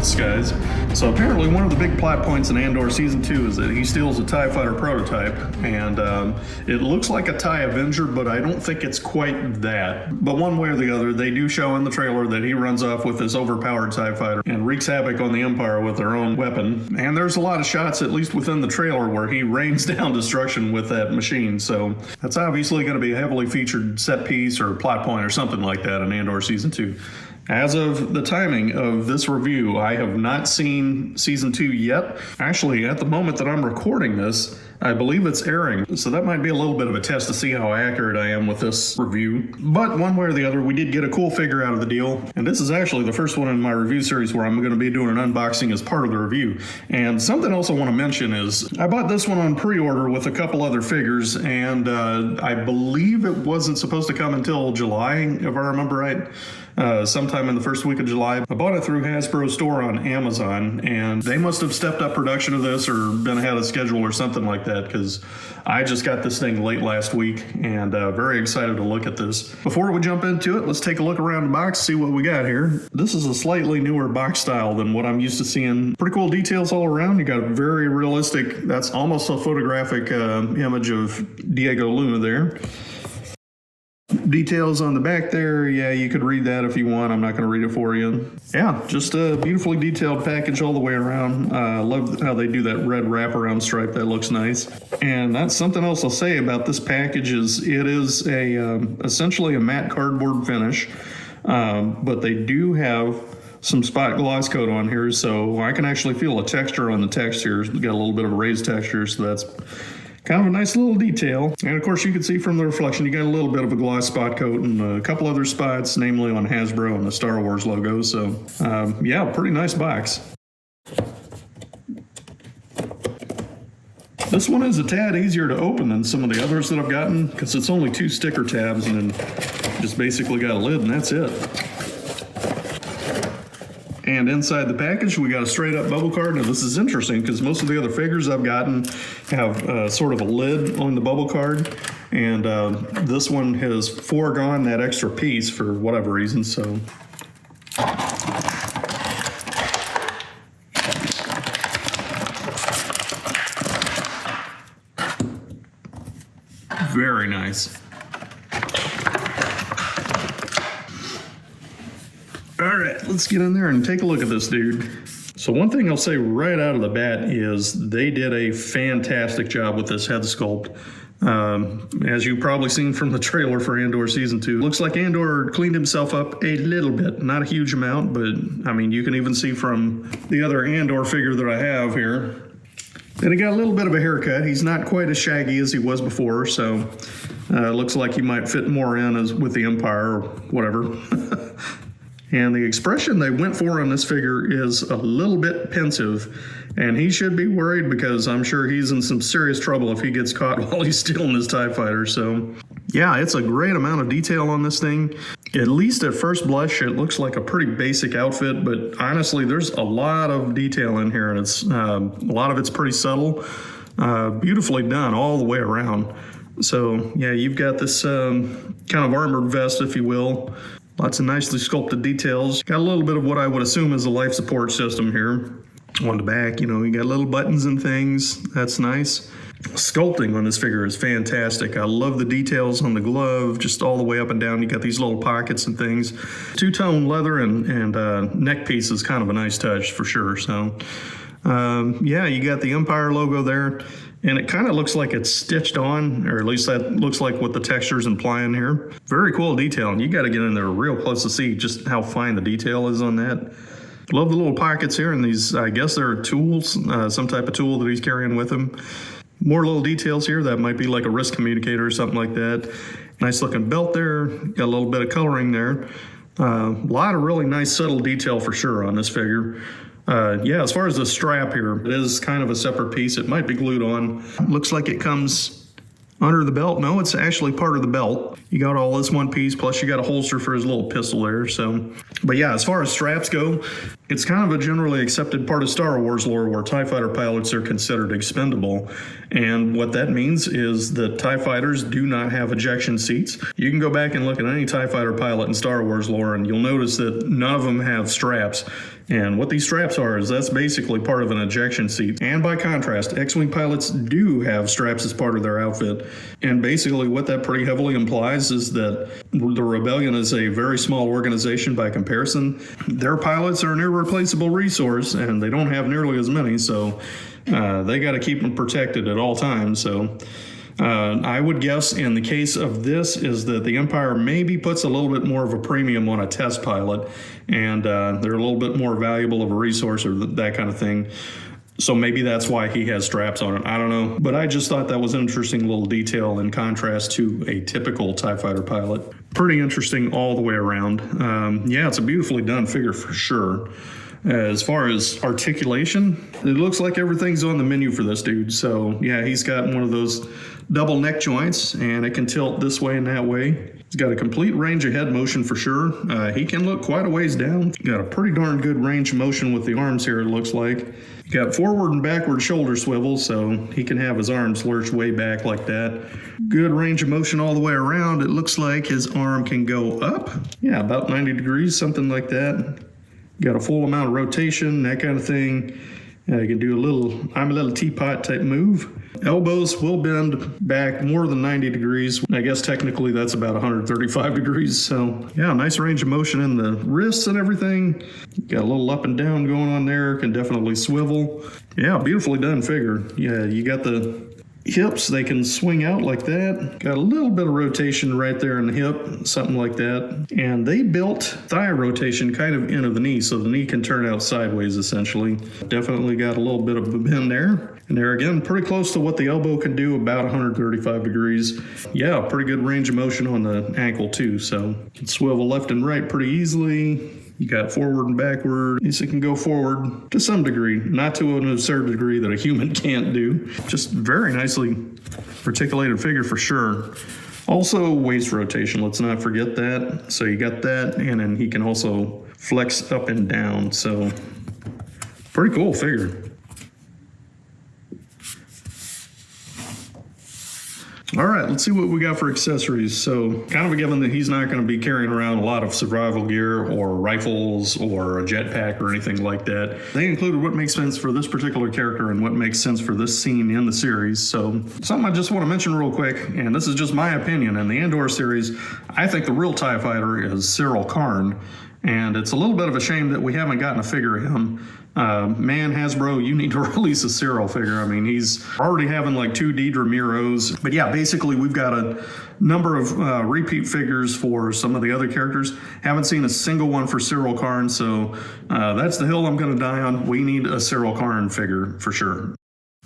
pilots, guys. So apparently one of the big plot points in Andor Season 2 is that he steals a TIE fighter prototype, and it looks like a TIE Avenger, but I don't think it's quite that. But one way or the other, they do show in the trailer that he runs off with this overpowered TIE fighter and wreaks havoc on the Empire with their own weapon. And there's a lot of shots, at least within the trailer, where he rains down destruction with that machine. So that's obviously going to be a heavily featured set piece or plot point or something like that in Andor Season 2. As of the timing of this review, I have not seen Season 2 yet. Actually, at the moment that I'm recording this, I believe it's airing, so that might be a little bit of a test to see how accurate I am with this review. But one way or the other, we did get a cool figure out of the deal, and this is actually the first one in my review series where I'm going to be doing an unboxing as part of the review. And something else I want to mention is I bought this one on pre-order with a couple other figures, and I believe it wasn't supposed to come until July, if I remember right. Sometime in the first week of July. I bought it through Hasbro store on Amazon, and they must have stepped up production of this or been ahead of schedule or something like that, because I just got this thing late last week and very excited to look at this. Before we jump into it, let's take a look around the box, see what we got here. This is a slightly newer box style than what I'm used to seeing. Pretty cool details all around. You got a very realistic, that's almost a photographic image of Diego Luna there. Details on the back there, yeah, you could read that if you want. I'm not going to read it for you. Yeah, just a beautifully detailed package all the way around. Love how they do that red wraparound stripe. That looks nice. And that's something else I'll say about this package is it is essentially a matte cardboard finish, but they do have some spot gloss coat on here, so I can actually feel a texture on the text here. It's got a little bit of a raised texture, so that's kind of a nice little detail. And of course you can see from the reflection you got a little bit of a gloss spot coat and a couple other spots, namely on Hasbro and the Star Wars logo. So yeah, pretty nice box. This one is a tad easier to open than some of the others that I've gotten because it's only 2 sticker tabs and then just basically got a lid and that's it. And inside the package, we got a straight up bubble card. Now this is interesting because most of the other figures I've gotten have sort of a lid on the bubble card. And this one has foregone that extra piece for whatever reason, so. Very nice. All right, let's get in there and take a look at this dude. So one thing I'll say right out of the bat is they did a fantastic job with this head sculpt. As you've probably seen from the trailer for Andor Season 2, looks like Andor cleaned himself up a little bit. Not a huge amount, but I mean, you can even see from the other Andor figure that I have here that he got a little bit of a haircut. He's not quite as shaggy as he was before, so looks like he might fit more in as with the Empire or whatever. And the expression they went for on this figure is a little bit pensive, and he should be worried because I'm sure he's in some serious trouble if he gets caught while he's stealing his TIE fighter. So yeah, it's a great amount of detail on this thing. At least at first blush, it looks like a pretty basic outfit, but honestly, there's a lot of detail in here, and it's a lot of it's pretty subtle, beautifully done all the way around. So yeah, you've got this kind of armored vest, if you will. Lots of nicely sculpted details. Got a little bit of what I would assume is a life support system here. On the back, you know, you got little buttons and things. That's nice. Sculpting on this figure is fantastic. I love the details on the glove, just all the way up and down. You got these little pockets and things. Two-tone leather and neck piece is kind of a nice touch for sure. So, yeah, you got the Empire logo there. And it kind of looks like it's stitched on, or at least that looks like what the texture's implying here. Very cool detail, and you got to get in there real close to see just how fine the detail is on that. Love the little pockets here, and these, I guess they're tools, some type of tool that he's carrying with him. More little details here. That might be like a wrist communicator or something like that. Nice looking belt there. Got a little bit of coloring there. A lot of really nice subtle detail for sure on this figure. Yeah, as far as the strap here, it is kind of a separate piece. It might be glued on. Looks like it comes under the belt. No, it's actually part of the belt. You got all this one piece, plus you got a holster for his little pistol there. So, but yeah, as far as straps go, it's kind of a generally accepted part of Star Wars lore where TIE fighter pilots are considered expendable. And what that means is that TIE fighters do not have ejection seats. You can go back and look at any TIE fighter pilot in Star Wars lore and you'll notice that none of them have straps. And what these straps are is that's basically part of an ejection seat. And by contrast, X-Wing pilots do have straps as part of their outfit. And basically what that pretty heavily implies is that the Rebellion is a very small organization by comparison. Their pilots are an irreplaceable resource, and they don't have nearly as many, so they got to keep them protected at all times. So I would guess in the case of this is that the Empire maybe puts a little bit more of a premium on a test pilot, and they're a little bit more valuable of a resource or that kind of thing. So maybe that's why he has straps on it. I don't know. But I just thought that was an interesting little detail in contrast to a typical TIE fighter pilot. Pretty interesting all the way around. Yeah, it's a beautifully done figure for sure. As far as articulation, it looks like everything's on the menu for this dude. So yeah, he's got one of those double neck joints, and it can tilt this way and that way. He's got a complete range of head motion for sure. He can look quite a ways down. Got a pretty darn good range of motion with the arms here, it looks like. Got forward and backward shoulder swivel, so he can have his arms lurch way back like that. Good range of motion all the way around. It looks like his arm can go up. Yeah, about 90 degrees, something like that. Got a full amount of rotation, that kind of thing. You can do I'm a little teapot type move. Elbows will bend back more than 90 degrees. I guess technically that's about 135 degrees. So yeah, nice range of motion in the wrists and everything. Got a little up and down going on there. Can definitely swivel. Yeah, beautifully done figure. Yeah, you got the hips, they can swing out like that. Got a little bit of rotation right there in the hip, something like that. And they built thigh rotation kind of into the knee, so the knee can turn out sideways essentially. Definitely got a little bit of a bend there. And there again, pretty close to what the elbow can do, about 135 degrees. Yeah, pretty good range of motion on the ankle too, so can swivel left and right pretty easily. You got forward and backward. At least it can go forward to some degree, not to an absurd degree that a human can't do. Just very nicely articulated figure for sure. Also waist rotation, let's not forget that. So you got that, and then he can also flex up and down. So pretty cool figure. All right, let's see what we got for accessories. So kind of a given that he's not going to be carrying around a lot of survival gear or rifles or a jetpack or anything like that. They included what makes sense for this particular character and what makes sense for this scene in the series. So something I just want to mention real quick, and this is just my opinion, in the Andor series, I think the real TIE fighter is Cyril Karn. And it's a little bit of a shame that we haven't gotten a figure of him. Man, Hasbro, you need to release a Cyril figure. I mean, he's already having like 2 Deidre Miros. But yeah, basically we've got a number of repeat figures for some of the other characters. Haven't seen a single one for Cyril Karn, so that's the hill I'm going to die on. We need a Cyril Karn figure for sure.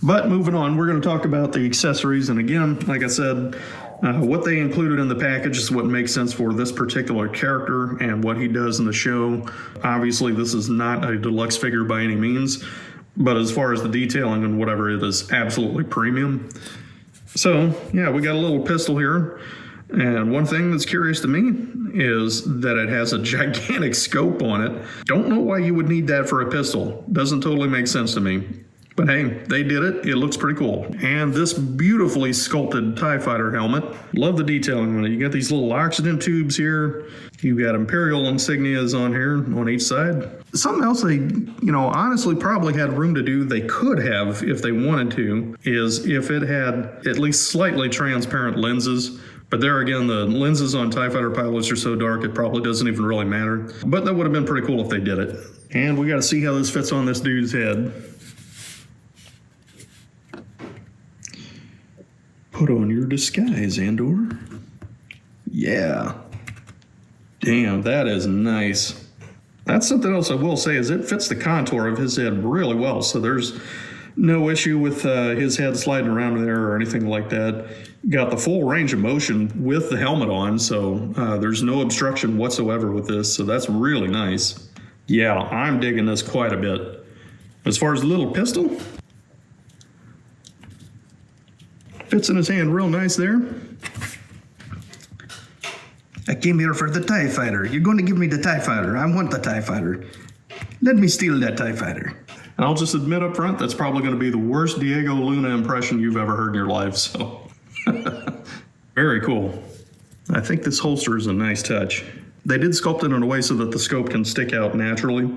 But moving on, we're going to talk about the accessories. And again, like I said, what they included in the package is what makes sense for this particular character and what he does in the show. Obviously, this is not a deluxe figure by any means, but as far as the detailing and whatever, it is absolutely premium. So, yeah, we got a little pistol here. And one thing that's curious to me is that it has a gigantic scope on it. Don't know why you would need that for a pistol. Doesn't totally make sense to me. But hey, they did it. It looks pretty cool. And this beautifully sculpted TIE fighter helmet. Love the detailing on it. You got these little oxygen tubes here. You've got Imperial insignias on here on each side. Something else they, honestly probably had room to do, they could have if they wanted to, is if it had at least slightly transparent lenses. But there again, the lenses on TIE fighter pilots are so dark, it probably doesn't even really matter. But that would have been pretty cool if they did it. And we got to see how this fits on this dude's head. Put on your disguise, Andor. Yeah. Damn, that is nice. That's something else I will say is it fits the contour of his head really well. So there's no issue with his head sliding around there or anything like that. Got the full range of motion with the helmet on. So there's no obstruction whatsoever with this. So that's really nice. Yeah, I'm digging this quite a bit. As far as the little pistol, fits in his hand real nice there. I came here for the TIE fighter. You're going to give me the TIE fighter. I want the TIE fighter. Let me steal that TIE fighter. And I'll just admit up front, that's probably going to be the worst Diego Luna impression you've ever heard in your life. So, very cool. I think this holster is a nice touch. They did sculpt it in a way so that the scope can stick out naturally.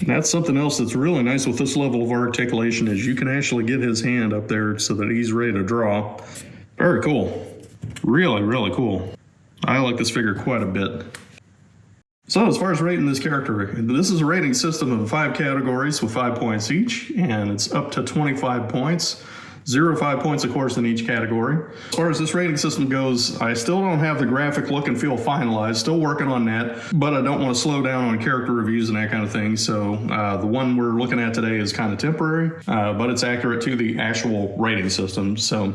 That's something else that's really nice with this level of articulation is you can actually get his hand up there so that he's ready to draw. Very cool. Really, really cool. I like this figure quite a bit. So as far as rating this character, this is a rating system of 5 categories with 5 points each, and it's up to 25 points. 0 to 5 points, of course, in each category. As far as this rating system goes, I still don't have the graphic look and feel finalized. Still working on that, but I don't want to slow down on character reviews and that kind of thing. So the one we're looking at today is kind of temporary, but it's accurate to the actual rating system. So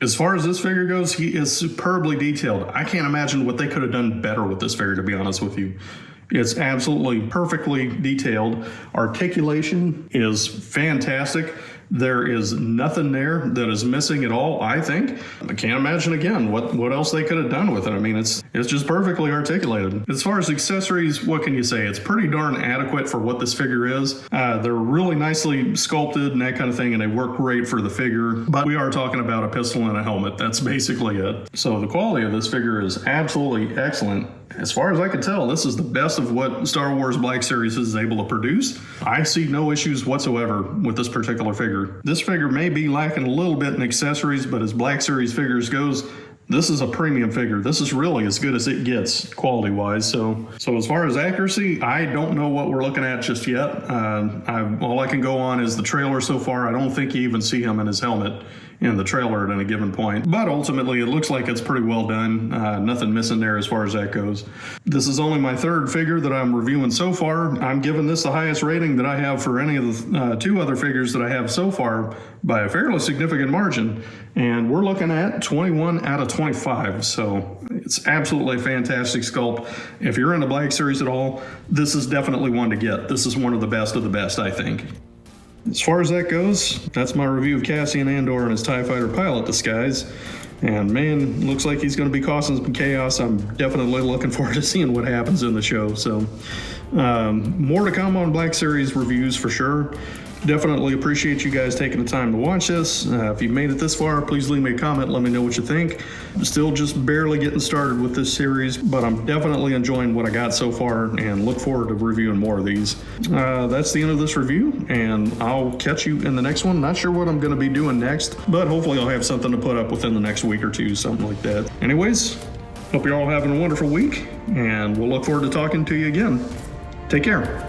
as far as this figure goes, he is superbly detailed. I can't imagine what they could have done better with this figure, to be honest with you. It's absolutely perfectly detailed. Articulation is fantastic. There is nothing there that is missing at all, I think. I can't imagine, again, what else they could have done with it. I mean, it's just perfectly articulated. As far as accessories, what can you say? It's pretty darn adequate for what this figure is. They're really nicely sculpted and that kind of thing, and they work great for the figure. But we are talking about a pistol and a helmet. That's basically it. So the quality of this figure is absolutely excellent. As far as I can tell, this is the best of what Star Wars Black Series is able to produce. I see no issues whatsoever with this particular figure. This figure may be lacking a little bit in accessories, but as Black Series figures goes, this is a premium figure. This is really as good as it gets quality-wise. So as far as accuracy, I don't know what we're looking at just yet. All I can go on is the trailer so far. I don't think you even see him in his helmet in the trailer at any given point. But ultimately, it looks like it's pretty well done. Nothing missing there as far as that goes. This is only my 3rd figure that I'm reviewing so far. I'm giving this the highest rating that I have for any of the 2 other figures that I have so far by a fairly significant margin. And we're looking at 21 out of 25. So it's absolutely a fantastic sculpt. If you're in the Black Series at all, this is definitely one to get. This is one of the best, I think. As far as that goes, that's my review of Cassian Andor and his TIE Fighter pilot disguise. And man, looks like he's going to be causing some chaos. I'm definitely looking forward to seeing what happens in the show. So more to come on Black Series reviews for sure. Definitely appreciate you guys taking the time to watch this. If you've made it this far, please leave me a comment. Let me know what you think. I'm still just barely getting started with this series, but I'm definitely enjoying what I got so far and look forward to reviewing more of these. That's the end of this review, and I'll catch you in the next one. Not sure what I'm going to be doing next, but hopefully I'll have something to put up within the next week or two, something like that. Anyways, hope you're all having a wonderful week, and we'll look forward to talking to you again. Take care.